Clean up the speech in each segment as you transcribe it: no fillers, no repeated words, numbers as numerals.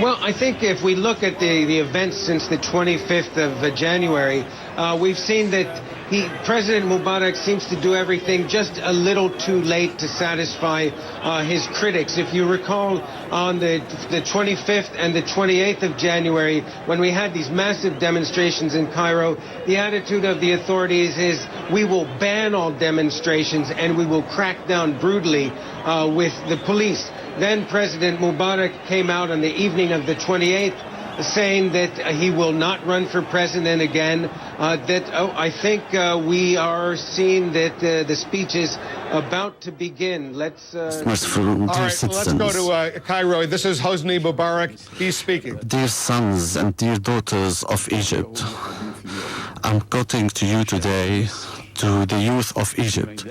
Well, I think if we look at the events since the 25th of January, we've seen that President Mubarak seems to do everything just a little too late to satisfy his critics. If you recall, on the 25th and the 28th of January, when we had these massive demonstrations in Cairo, the attitude of the authorities is we will ban all demonstrations and we will crack down brutally with the police. Then President Mubarak came out on the evening of the 28th saying that he will not run for president again. I think we are seeing that the speech is about to begin. Let's all right, let's go to Cairo. This is Hosni Mubarak. He's speaking. Dear sons and dear daughters of Egypt, I'm quoting to you today, to the youth of Egypt,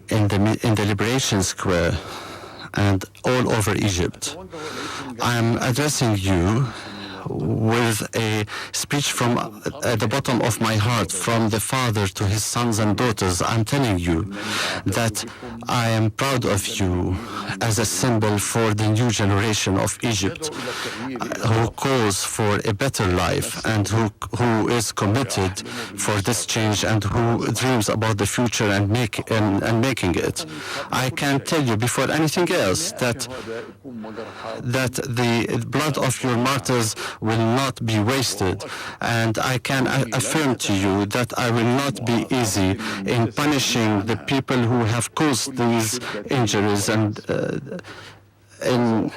in the Liberation Square and all over Egypt. I'm addressing you with a speech from the bottom of my heart, from the father to his sons and daughters. I'm telling you that I am proud of you as a symbol for the new generation of Egypt who calls for a better life and who is committed for this change and who dreams about the future and making it. I can tell you before anything else that the blood of your martyrs will not be wasted, and I can affirm to you that I will not be easy in punishing the people who have caused these injuries, and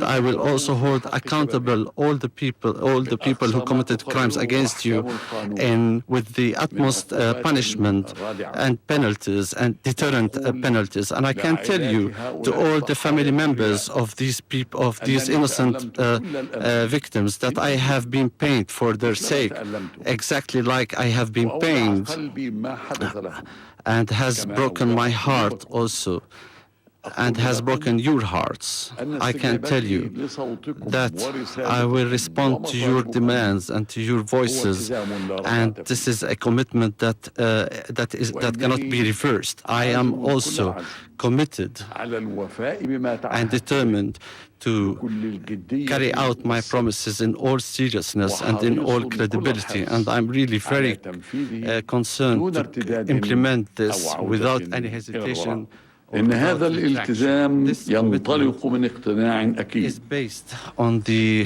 I will also hold accountable all the people who committed crimes against you, with the utmost punishment and penalties and deterrent penalties. And I can tell you to all the family members of these people, of these innocent victims, that I have been pained for their sake, exactly like I have been pained, and has broken my heart also, and has broken your hearts. I can tell you that I will respond to your demands and to your voices, and this is a commitment that cannot be reversed. I am also committed and determined to carry out my promises in all seriousness and in all credibility, and I'm really very concerned to implement this without any hesitation. إن هذا الالتزام ينطلق من اقتناع أكيد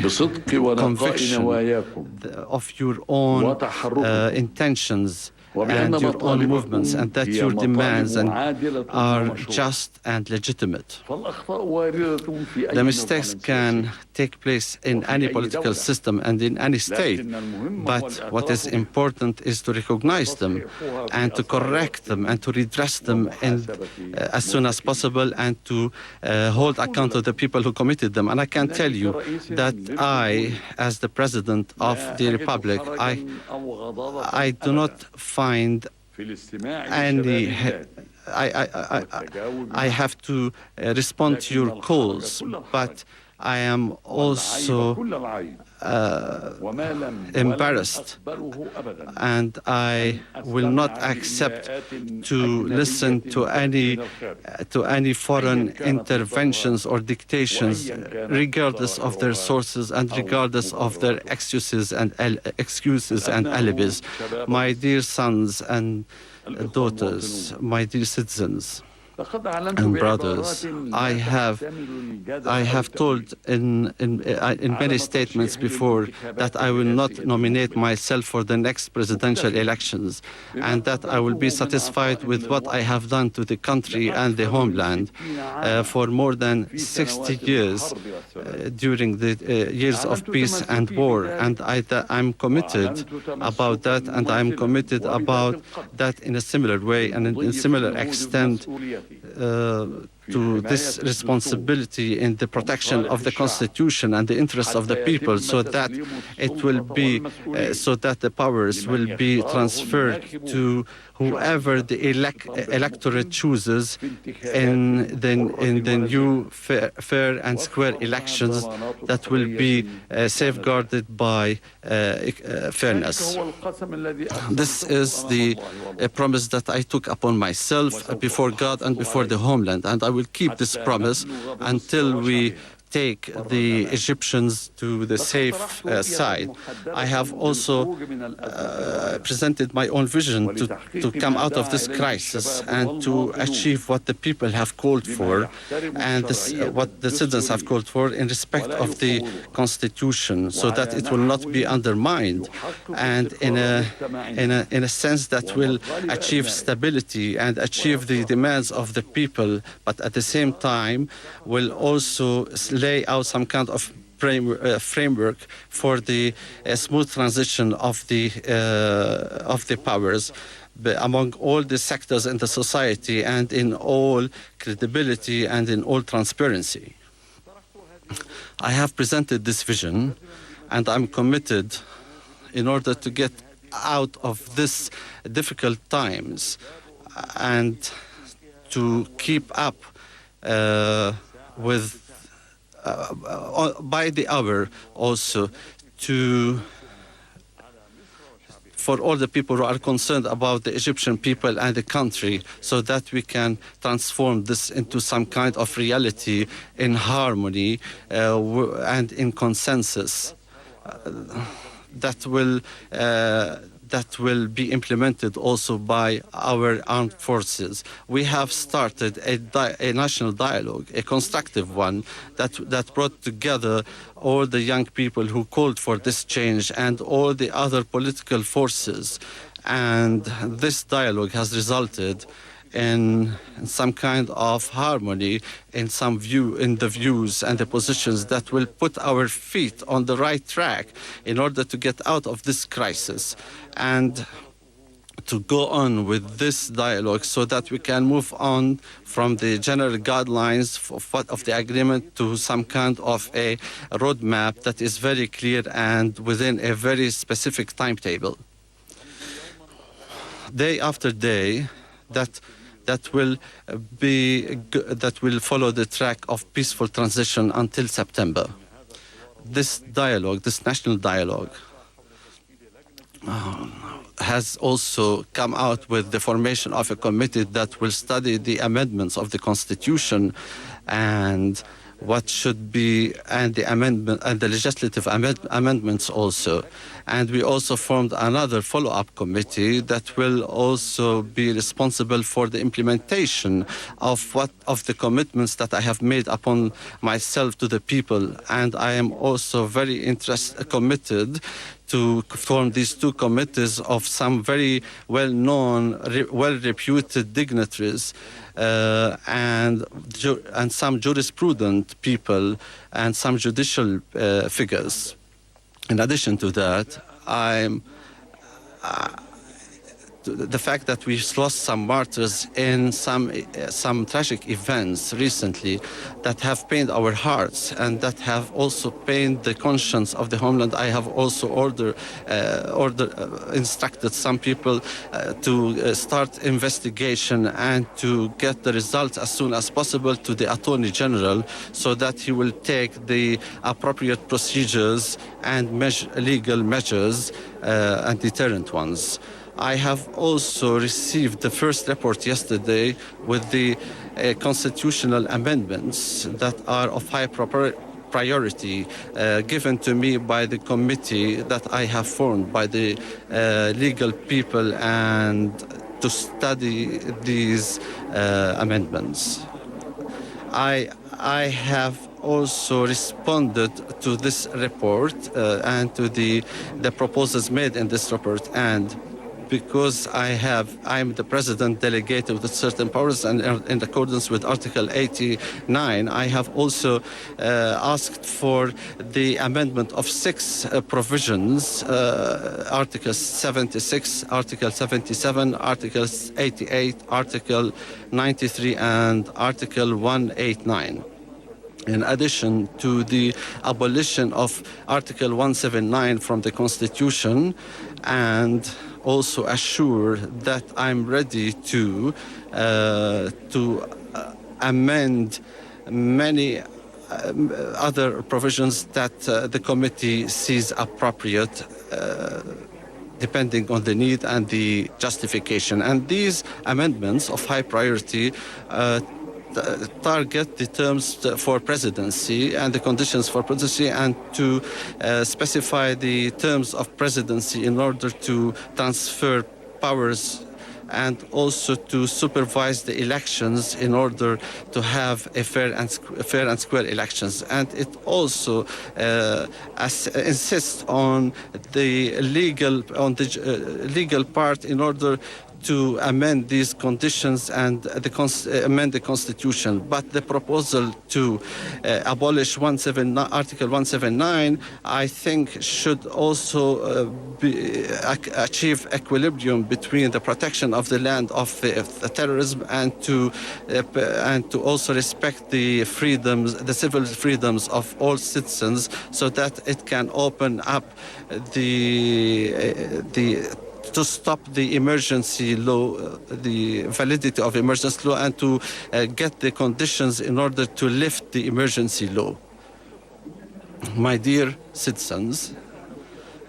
بصدق ونقاء نواياكم of your own intentions and your own movements, and that your demands are just and legitimate. The mistakes can take place in any political system and in any state, but what is important is to recognize them and to correct them and to redress them as soon as possible, and to hold account of the people who committed them. And I can tell you that I, as the President of the Republic, I do not find any. I have to respond to your calls, but I am also embarrassed, and I will not accept to listen to any foreign interventions or dictations, regardless of their sources and regardless of their excuses and alibis. My dear sons and daughters, my dear citizens and brothers, I have told in many statements before that I will not nominate myself for the next presidential elections, and that I will be satisfied with what I have done to the country and the homeland for more than 60 years during the years of peace and war, and I'm committed about that, and I'm committed about that in a similar way and in a similar extent to this responsibility in the protection of the Constitution and the interests of the people, so that it will be, so that the powers will be transferred to whoever the electorate chooses in the new fair and square elections that will be safeguarded by fairness. This is the promise that I took upon myself before God and before the homeland, and I will keep this promise until we take the Egyptians to the safe side. I have also presented my own vision to come out of this crisis and to achieve what the people have called for and what the citizens have called for in respect of the Constitution, so that it will not be undermined, and in a sense that will achieve stability and achieve the demands of the people, but at the same time will also lay out some kind of framework for the smooth transition of the powers among all the sectors in the society and in all credibility and in all transparency. I have presented this vision, and I'm committed in order to get out of this difficult times and to keep up with by the hour also for all the people who are concerned about the Egyptian people and the country, so that we can transform this into some kind of reality in harmony and in consensus that will be implemented also by our armed forces. We have started a national dialogue, a constructive one, that brought together all the young people who called for this change and all the other political forces. And this dialogue has resulted in some kind of harmony in the views and the positions that will put our feet on the right track in order to get out of this crisis and to go on with this dialogue so that we can move on from the general guidelines of the agreement to some kind of a roadmap that is very clear and within a very specific timetable. Day after day, that will follow the track of peaceful transition until September. This dialogue, this national dialogue, has also come out with the formation of a committee that will study the amendments of the Constitution and what should be, and the amendment and the legislative amendments also. And we also formed another follow-up committee that will also be responsible for the implementation of the commitments that I have made upon myself to the people. And I am also very committed to form these two committees of some very well-known, well-reputed dignitaries and some jurisprudent people and some judicial figures. In addition to that, the fact that we lost some martyrs in some tragic events recently that have pained our hearts and that have also pained the conscience of the homeland. I have also instructed some people to start investigation and to get the results as soon as possible to the Attorney General so that he will take the appropriate procedures and legal measures and deterrent ones. I have also received the first report yesterday with the constitutional amendments that are of high priority given to me by the committee that I have formed by the legal people and to study these amendments. I have also responded to this report and to the proposals made in this report, and because I'm the president delegated with certain powers and in accordance with Article 89, I have also asked for the amendment of 6 provisions, Article 76, Article 77, Article 88, Article 93, and Article 189. In addition to the abolition of Article 179 from the Constitution, and also assure that I'm ready to amend many other provisions that the committee sees appropriate depending on the need and the justification. And these amendments of high priority target the terms for presidency and the conditions for presidency, and to specify the terms of presidency in order to transfer powers, and also to supervise the elections in order to have a fair and square elections. And it also insists on the legal part in order to amend these conditions and amend the constitution. But the proposal to abolish Article 179, I think, should also achieve equilibrium between the protection of the land of the terrorism and to also respect the freedoms, the civil freedoms of all citizens, so that it can open up to stop the emergency law, the validity of emergency law, and to get the conditions in order to lift the emergency law. My dear citizens,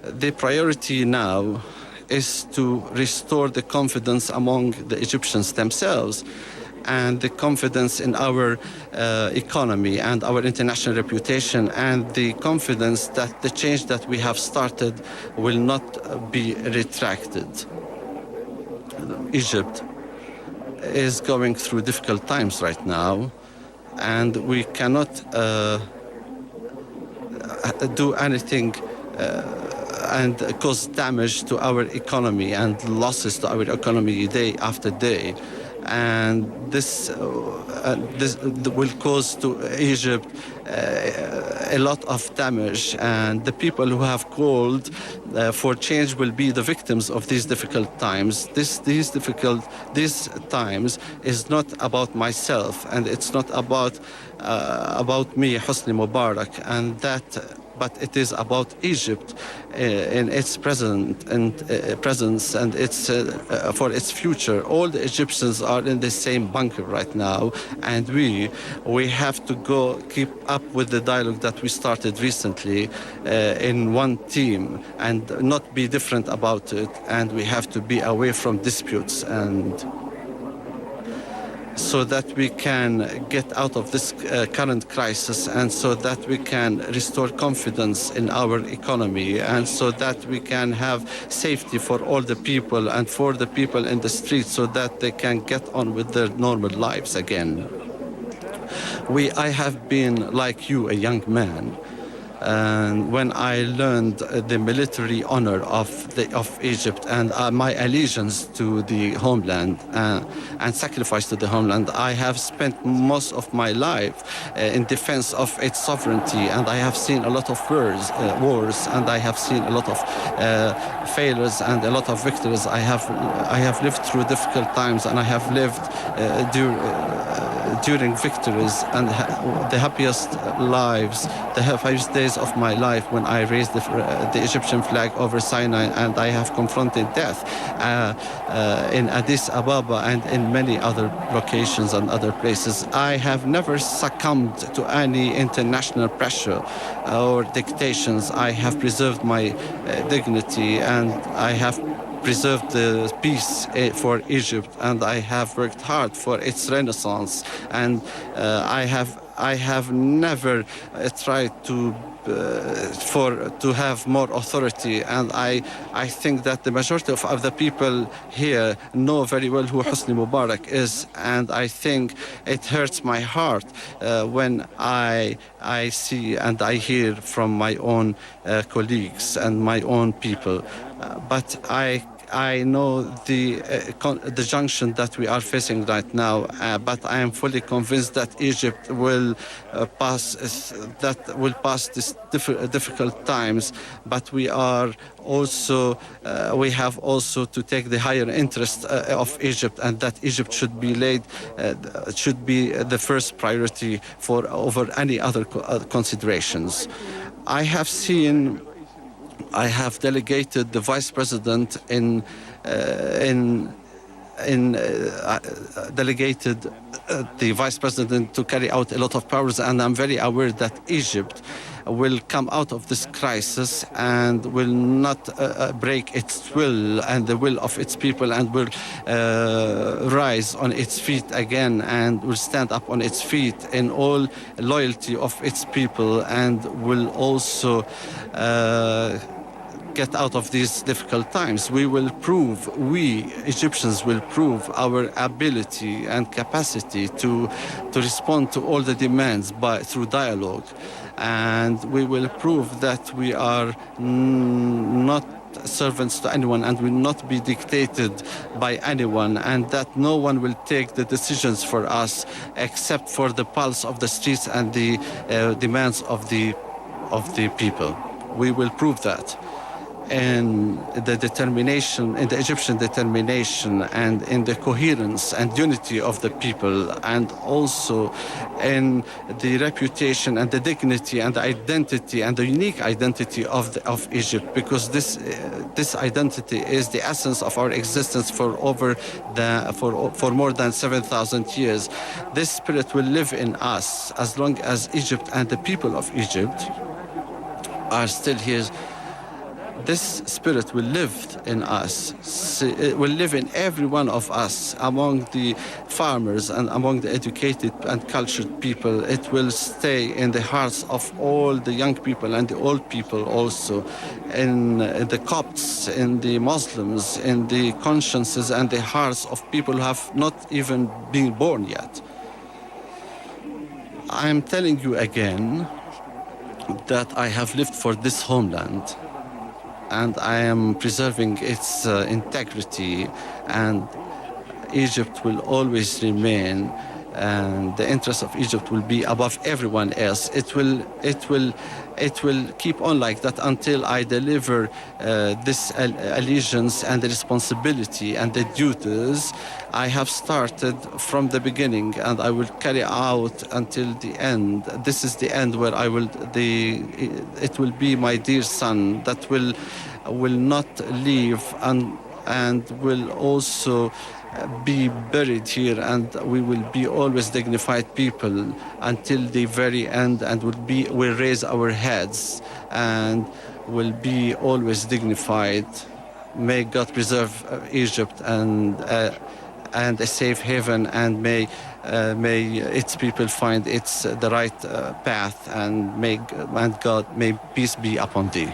the priority now is to restore the confidence among the Egyptians themselves, and the confidence in our economy and our international reputation, and the confidence that the change that we have started will not be retracted. Egypt is going through difficult times right now, and we cannot do anything and cause damage to our economy and losses to our economy day after day. And this will cause to Egypt a lot of damage, and the people who have called for change will be the victims of these difficult times. These times is not about myself, and it's not about me, Hosni Mubarak, but it is about Egypt in its presence and its for its future. All the Egyptians are in the same bunker right now, and we have to keep up with the dialogue that we started recently in one team, and not be different about it. And we have to be away from disputes, and so that we can get out of this current crisis, and so that we can restore confidence in our economy, and so that we can have safety for all the people and for the people in the streets, so that they can get on with their normal lives again. I have been, like you, a young man. And when I learned the military honor of Egypt and my allegiance to the homeland and sacrifice to the homeland, I have spent most of my life in defense of its sovereignty, and I have seen a lot of wars, and I have seen a lot of failures and a lot of victories. I have lived through difficult times, and I have lived during victories and the happiest days of my life when I raised the Egyptian flag over Sinai, and I have confronted death in Addis Ababa and in many other locations and other places. I have never succumbed to any international pressure or dictations. I have preserved my dignity, and I have preserved the peace for Egypt, and I have worked hard for its renaissance, and I have never tried to have more authority, and I think that the majority of the people here know very well who Hosni Mubarak is, and I think it hurts my heart when I see and I hear from my own colleagues and my own people. But I know the junction that we are facing right now, but I am fully convinced that Egypt will pass these difficult times. But we have also to take the higher interest of Egypt, and that Egypt should be the first priority over any other considerations. I have delegated the vice president in delegated the vice president to carry out a lot of powers, and I'm very aware that Egypt will come out of this crisis and will not break its will and the will of its people, and will rise on its feet again and will stand up on its feet in all loyalty of its people, and will also get out of these difficult times. We Egyptians will prove our ability and capacity to respond to all the demands through dialogue. And we will prove that we are not servants to anyone and will not be dictated by anyone, and that no one will take the decisions for us except for the pulse of the streets and the demands of the people. We will prove that. And the determination, in the Egyptian determination, and in the coherence and unity of the people, and also in the reputation and the dignity and the identity and the unique identity of Egypt, because this identity is the essence of our existence for more than 7,000 years. This spirit will live in us as long as Egypt and the people of Egypt are still here. This spirit will live in us. It will live in every one of us, among the farmers and among the educated and cultured people. It will stay in the hearts of all the young people and the old people also, in the Copts, in the Muslims, in the consciences and the hearts of people who have not even been born yet. I'm telling you again that I have lived for this homeland, and I am preserving its integrity, and Egypt will always remain, and the interest of Egypt will be above everyone else. It will keep on like that until I deliver this allegiance and the responsibility and the duties I have started from the beginning, and I will carry out until the end. This is the end where it will be my dear son that will not leave and will also be buried here, and we will be always dignified people until the very end, and will raise our heads and will be always dignified. May God preserve Egypt and a safe haven, and may its people find the right path, and may peace be upon thee.